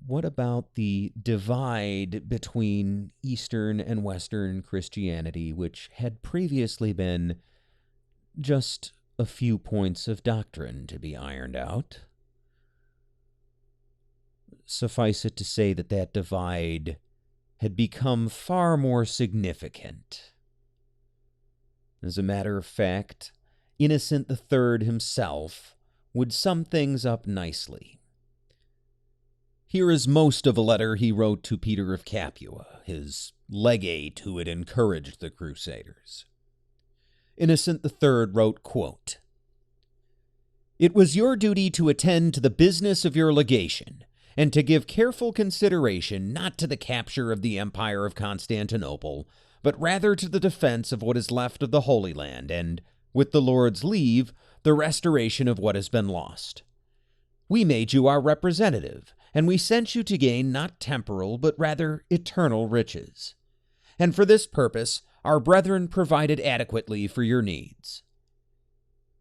What about the divide between Eastern and Western Christianity, which had previously been just a few points of doctrine to be ironed out? Suffice it to say that that divide had become far more significant. As a matter of fact, Innocent III himself would sum things up nicely. Here is most of a letter he wrote to Peter of Capua, his legate who had encouraged the Crusaders. Innocent III wrote, quote, "It was your duty to attend to the business of your legation, and to give careful consideration not to the capture of the Empire of Constantinople, but rather to the defense of what is left of the Holy Land, and, with the Lord's leave, the restoration of what has been lost. We made you our representative, and we sent you to gain not temporal, but rather eternal riches. And for this purpose, our brethren provided adequately for your needs.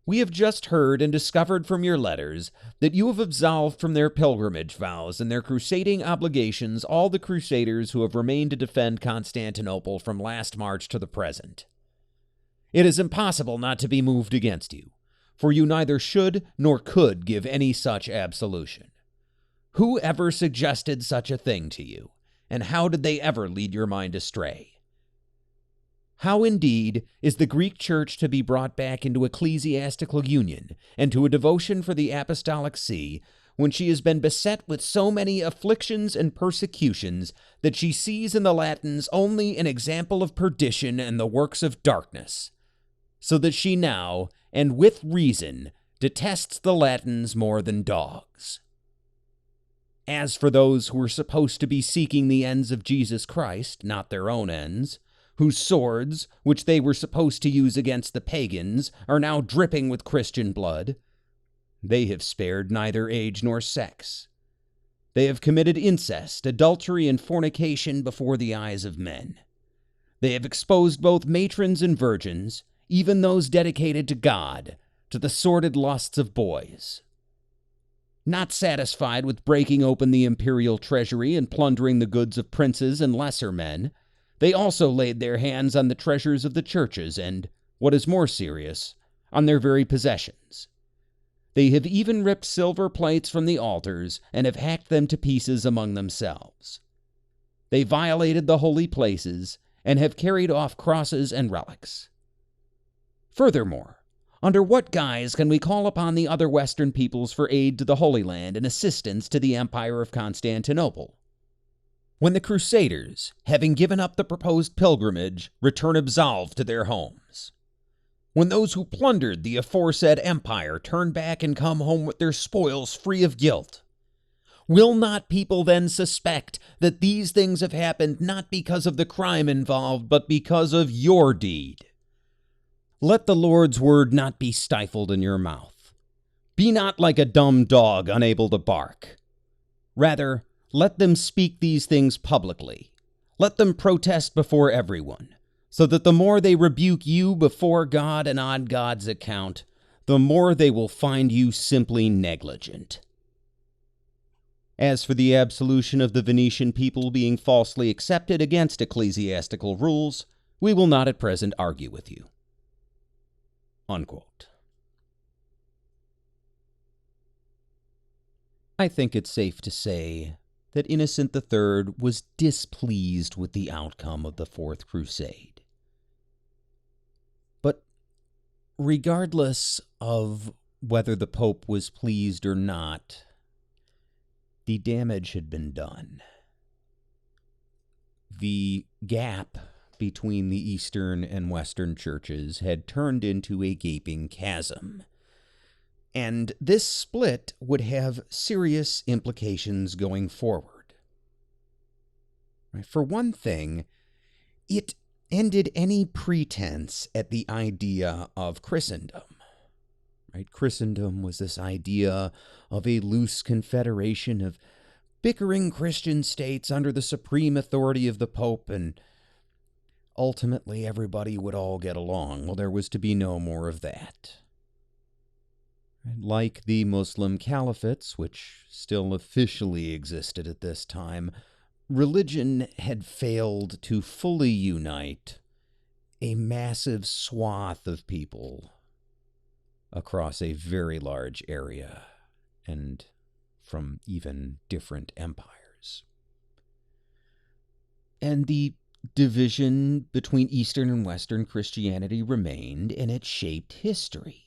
We have just heard and discovered from your letters that you have absolved from their pilgrimage vows and their crusading obligations all the crusaders who have remained to defend Constantinople from last March to the present. It is impossible not to be moved against you, for you neither should nor could give any such absolution. Who ever suggested such a thing to you, and how did they ever lead your mind astray? How, indeed, is the Greek Church to be brought back into ecclesiastical union and to a devotion for the Apostolic See when she has been beset with so many afflictions and persecutions that she sees in the Latins only an example of perdition and the works of darkness, so that she now, and with reason, detests the Latins more than dogs. As for those who were supposed to be seeking the ends of Jesus Christ, not their own ends, whose swords, which they were supposed to use against the pagans, are now dripping with Christian blood, they have spared neither age nor sex. They have committed incest, adultery, and fornication before the eyes of men. They have exposed both matrons and virgins, even those dedicated to God, to the sordid lusts of boys. Not satisfied with breaking open the imperial treasury and plundering the goods of princes and lesser men, they also laid their hands on the treasures of the churches and, what is more serious, on their very possessions. They have even ripped silver plates from the altars and have hacked them to pieces among themselves. They violated the holy places and have carried off crosses and relics. Furthermore, under what guise can we call upon the other Western peoples for aid to the Holy Land and assistance to the Empire of Constantinople, when the Crusaders, having given up the proposed pilgrimage, return absolved to their homes? When those who plundered the aforesaid empire turn back and come home with their spoils free of guilt? Will not people then suspect that these things have happened not because of the crime involved, but because of your deed? Let the Lord's word not be stifled in your mouth. Be not like a dumb dog unable to bark. Rather, let them speak these things publicly. Let them protest before everyone, so that the more they rebuke you before God and on God's account, the more they will find you simply negligent. As for the absolution of the Venetian people being falsely accepted against ecclesiastical rules, we will not at present argue with you." Unquote. I think it's safe to say that Innocent III was displeased with the outcome of the Fourth Crusade. But regardless of whether the Pope was pleased or not, the damage had been done. The gap between the Eastern and Western churches had turned into a gaping chasm. And this split would have serious implications going forward. For one thing, it ended any pretense at the idea of Christendom. Christendom was this idea of a loose confederation of bickering Christian states under the supreme authority of the Pope, and ultimately everybody would all get along. Well, there was to be no more of that. Like the Muslim caliphates, which still officially existed at this time, religion had failed to fully unite a massive swath of people across a very large area and from even different empires. And the division between Eastern and Western Christianity remained, and it shaped history.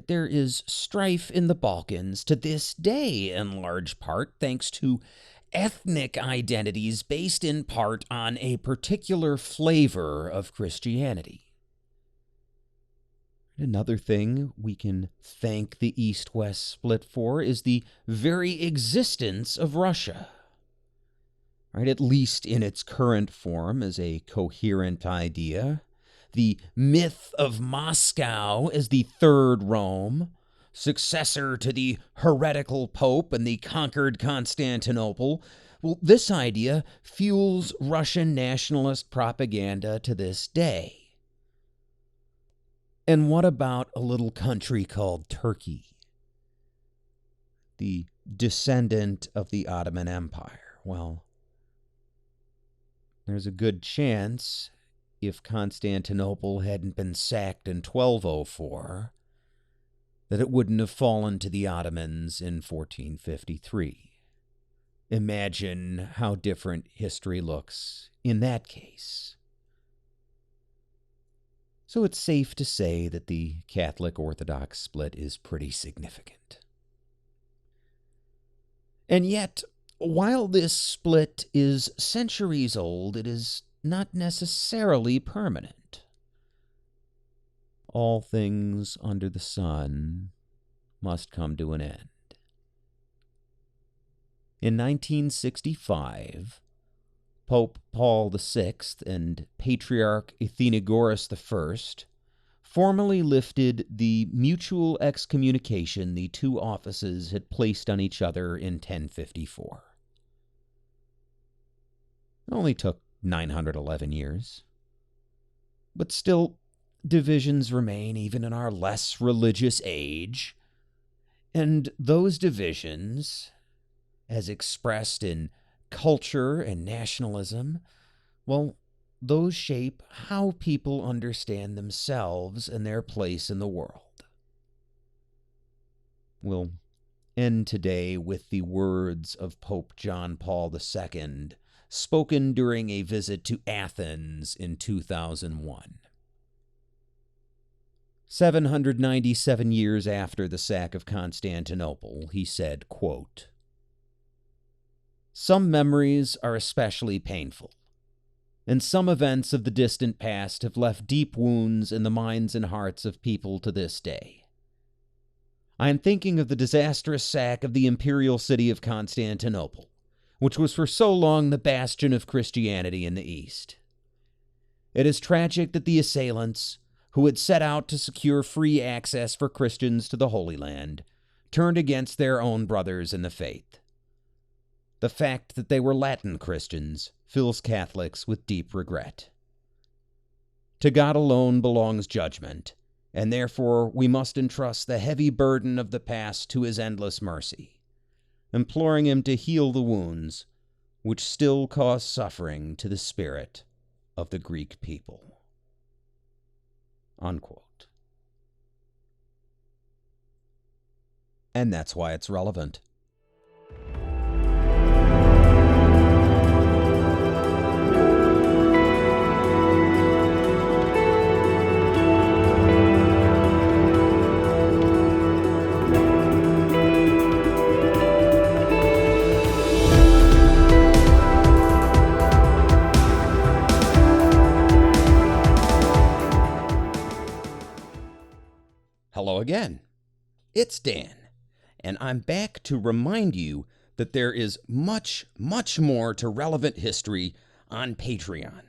There is strife in the Balkans to this day, in large part thanks to ethnic identities based in part on a particular flavor of Christianity. Another thing we can thank the East-West split for is the very existence of Russia. At least in its current form as a coherent idea. The myth of Moscow as the Third Rome, successor to the heretical Pope and the conquered Constantinople. Well, this idea fuels Russian nationalist propaganda to this day. And what about a little country called Turkey? The descendant of the Ottoman Empire. Well, there's a good chance, if Constantinople hadn't been sacked in 1204, that it wouldn't have fallen to the Ottomans in 1453. Imagine how different history looks in that case. So it's safe to say that the Catholic-Orthodox split is pretty significant. And yet, while this split is centuries old, it is not necessarily permanent. All things under the sun must come to an end. In 1965, Pope Paul VI and Patriarch Athenagoras I formally lifted the mutual excommunication the two offices had placed on each other in 1054. It only took 911 years. But still, divisions remain even in our less religious age. And those divisions, as expressed in culture and nationalism, well, those shape how people understand themselves and their place in the world. We'll end today with the words of Pope John Paul II, spoken during a visit to Athens in 2001. 797 years after the sack of Constantinople, he said, quote, "Some memories are especially painful, and some events of the distant past have left deep wounds in the minds and hearts of people to this day. I am thinking of the disastrous sack of the imperial city of Constantinople, which was for so long the bastion of Christianity in the East. It is tragic that the assailants, who had set out to secure free access for Christians to the Holy Land, turned against their own brothers in the faith. The fact that they were Latin Christians fills Catholics with deep regret. To God alone belongs judgment, and therefore we must entrust the heavy burden of the past to his endless mercy, imploring him to heal the wounds which still cause suffering to the spirit of the Greek people." Unquote. And that's why it's relevant. Hello again. It's Dan, and I'm back to remind you that there is much, much more to relevant history on Patreon.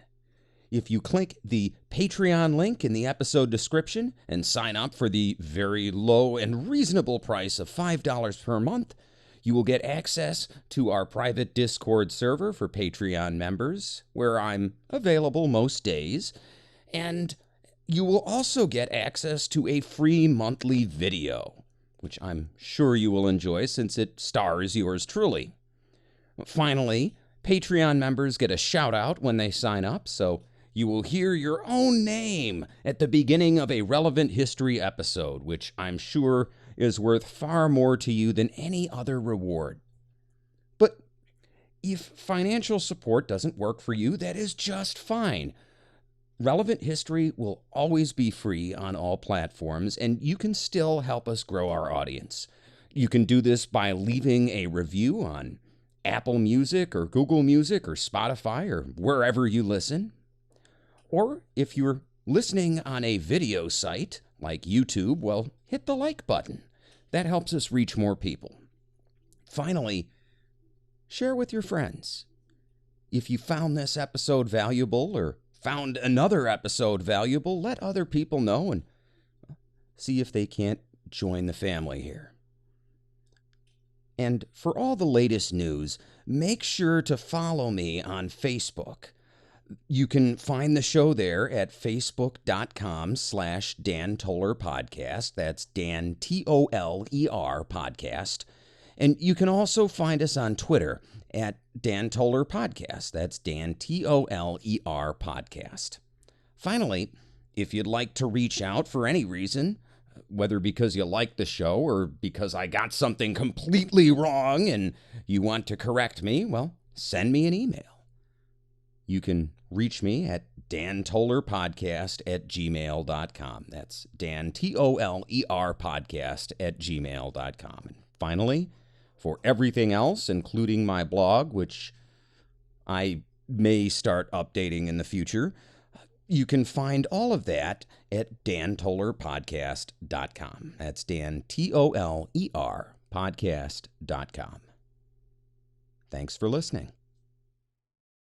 If you click the Patreon link in the episode description and sign up for the very low and reasonable price of $5 per month, you will get access to our private Discord server for Patreon members, where I'm available most days, and you will also get access to a free monthly video, which I'm sure you will enjoy since it stars yours truly. Finally, Patreon members get a shout out when they sign up, so you will hear your own name at the beginning of a relevant history episode, which I'm sure is worth far more to you than any other reward. But if financial support doesn't work for you, that is just fine. Relevant History will always be free on all platforms, and you can still help us grow our audience. You can do this by leaving a review on Apple Music or Google Music or Spotify or wherever you listen. Or if you're listening on a video site like YouTube, well, hit the like button. That helps us reach more people. Finally, share with your friends. If you found this episode valuable or found another episode valuable, let other people know and see if they can't join the family here. And for all the latest news, make sure to follow me on Facebook. You can find the show there at facebook.com/Dan Toller Podcast. That's Dan, Toller Podcast. And you can also find us on Twitter at Dan Toller Podcast. That's Dan, Toller Podcast. Finally, if you'd like to reach out for any reason, whether because you like the show or because I got something completely wrong and you want to correct me, well, send me an email. You can reach me at dantollerpodcast@gmail.com. That's Dan, Toller Podcast @gmail.com. And finally, For everything else, including my blog, which I may start updating in the future, you can find all of that at dantollerpodcast.com. That's Dan, Toler, podcast.com. Thanks for listening.